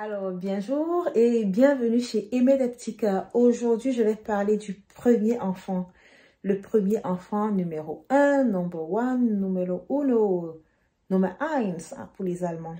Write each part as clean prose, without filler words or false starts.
Alors, bonjour et bienvenue chez Emedeptica. Aujourd'hui, je vais parler du premier enfant. Le premier enfant numéro 1, number one, numéro uno, nummer eins pour les Allemands.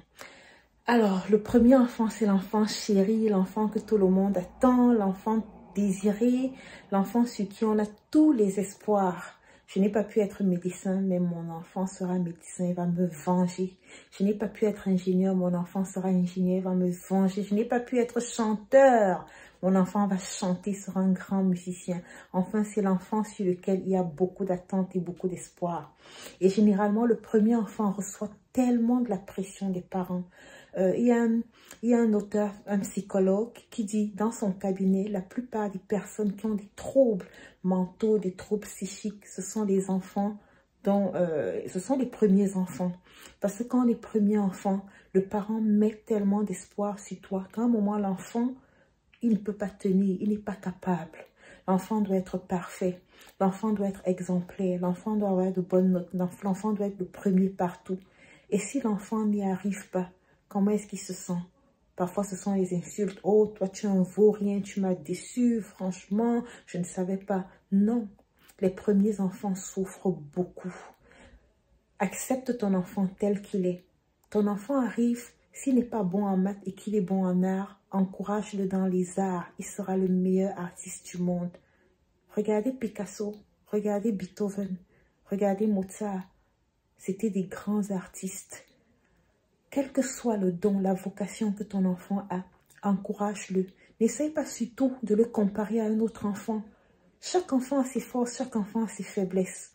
Alors, le premier enfant, c'est l'enfant chéri, l'enfant que tout le monde attend, l'enfant désiré, l'enfant sur qui on a tous les espoirs. Je n'ai pas pu être médecin, mais mon enfant sera médecin, il va me venger. Je n'ai pas pu être ingénieur, mon enfant sera ingénieur, il va me venger. Je n'ai pas pu être chanteur, mon enfant va chanter, sera un grand musicien. Enfin, c'est l'enfant sur lequel il y a beaucoup d'attentes et beaucoup d'espoir. Et généralement, le premier enfant reçoit tellement de la pression des parents. Il y a un auteur, un psychologue qui dit dans son cabinet, la plupart des personnes qui ont des troubles mentaux, des troubles psychiques, ce sont les enfants ce sont les premiers enfants. Parce que quand les premiers enfants, le parent met tellement d'espoir sur toi qu'à un moment, l'enfant, il ne peut pas tenir, il n'est pas capable. L'enfant doit être parfait, l'enfant doit être exemplaire, l'enfant doit avoir de bonnes notes, l'enfant doit être le premier partout. Et si l'enfant n'y arrive pas, comment est-ce qu'il se sent? Parfois, ce sont les insultes. Oh, toi, tu en vaux rien, tu m'as déçu, franchement, je ne savais pas. Non, les premiers enfants souffrent beaucoup. Accepte ton enfant tel qu'il est. Ton enfant arrive, s'il n'est pas bon en maths et qu'il est bon en art, encourage-le dans les arts. Il sera le meilleur artiste du monde. Regardez Picasso, regardez Beethoven, regardez Mozart. C'était des grands artistes. Quel que soit le don, la vocation que ton enfant a, encourage-le. N'essaye pas surtout de le comparer à un autre enfant. Chaque enfant a ses forces, chaque enfant a ses faiblesses.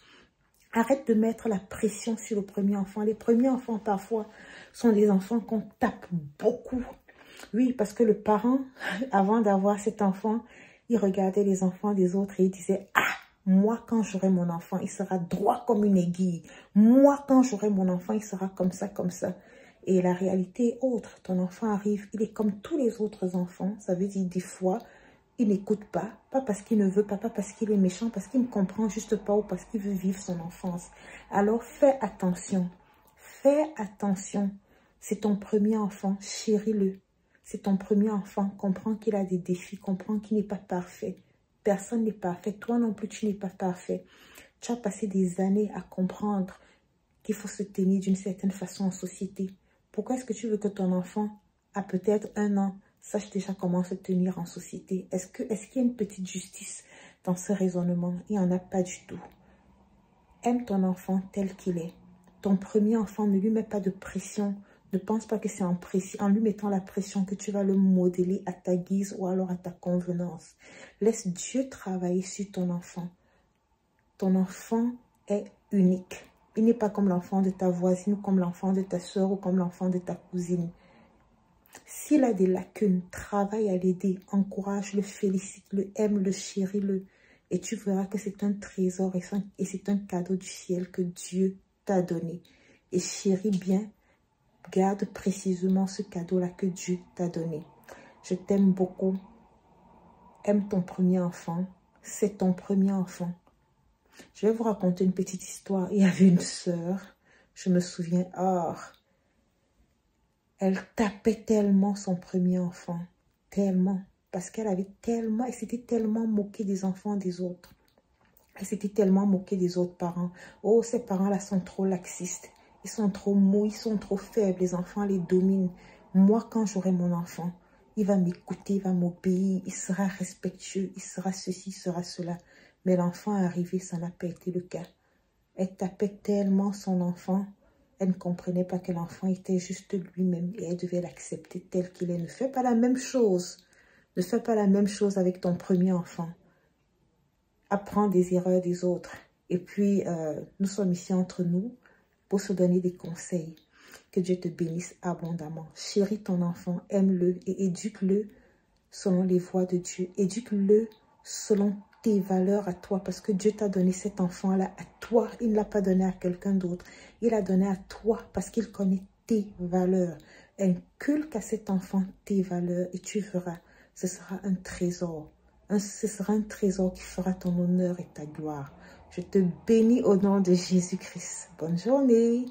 Arrête de mettre la pression sur le premier enfant. Les premiers enfants, parfois, sont des enfants qu'on tape beaucoup. Oui, parce que le parent, avant d'avoir cet enfant, il regardait les enfants des autres et il disait « Ah, moi, quand j'aurai mon enfant, il sera droit comme une aiguille. Moi, quand j'aurai mon enfant, il sera comme ça, comme ça. » Et la réalité est autre. Ton enfant arrive, il est comme tous les autres enfants. Ça veut dire des fois, il n'écoute pas parce qu'il ne veut pas, pas parce qu'il est méchant, parce qu'il ne comprend juste pas ou parce qu'il veut vivre son enfance. Alors fais attention. Fais attention. C'est ton premier enfant, chéris-le. C'est ton premier enfant, comprends qu'il a des défis, comprends qu'il n'est pas parfait. Personne n'est parfait. Toi non plus, tu n'es pas parfait. Tu as passé des années à comprendre qu'il faut se tenir d'une certaine façon en société. Pourquoi est-ce que tu veux que ton enfant, à peut-être 1 an, sache déjà comment se tenir en société? Est-ce qu'il y a une petite justice dans ce raisonnement? Il n'y en a pas du tout. Aime ton enfant tel qu'il est. Ton premier enfant, ne lui mets pas de pression. Ne pense pas que c'est en lui mettant la pression que tu vas le modeler à ta guise ou alors à ta convenance. Laisse Dieu travailler sur ton enfant. Ton enfant est unique. Il n'est pas comme l'enfant de ta voisine ou comme l'enfant de ta soeur ou comme l'enfant de ta cousine. S'il a des lacunes, travaille à l'aider, encourage-le, félicite-le, aime-le, chéris-le. Et tu verras que c'est un trésor et c'est un cadeau du ciel que Dieu t'a donné. Et chéris bien, garde précisément ce cadeau-là que Dieu t'a donné. Je t'aime beaucoup. Aime ton premier enfant. C'est ton premier enfant. Je vais vous raconter une petite histoire. Il y avait une sœur, je me souviens, elle tapait tellement son premier enfant, tellement, parce qu'elle s'était tellement moquée des enfants des autres. Elle s'était tellement moquée des autres parents. Oh, ces parents-là sont trop laxistes, ils sont trop mous, ils sont trop faibles, les enfants les dominent. Moi, quand j'aurai mon enfant, il va m'écouter, il va m'obéir, il sera respectueux, il sera ceci, il sera cela. Mais l'enfant est arrivé, ça n'a pas été le cas. Elle tapait tellement son enfant, elle ne comprenait pas que l'enfant était juste lui-même et elle devait l'accepter tel qu'il est. Ne fais pas la même chose. Ne fais pas la même chose avec ton premier enfant. Apprends des erreurs des autres. Et puis, nous sommes ici entre nous pour se donner des conseils. Que Dieu te bénisse abondamment. Chéris ton enfant, aime-le et éduque-le selon les voies de Dieu. Éduque-le selon tes valeurs à toi, parce que Dieu t'a donné cet enfant-là à toi. Il ne l'a pas donné à quelqu'un d'autre. Il l'a donné à toi parce qu'il connaît tes valeurs. Inculque à cet enfant tes valeurs et tu verras, ce sera un trésor. Ce sera un trésor qui fera ton honneur et ta gloire. Je te bénis au nom de Jésus-Christ. Bonne journée.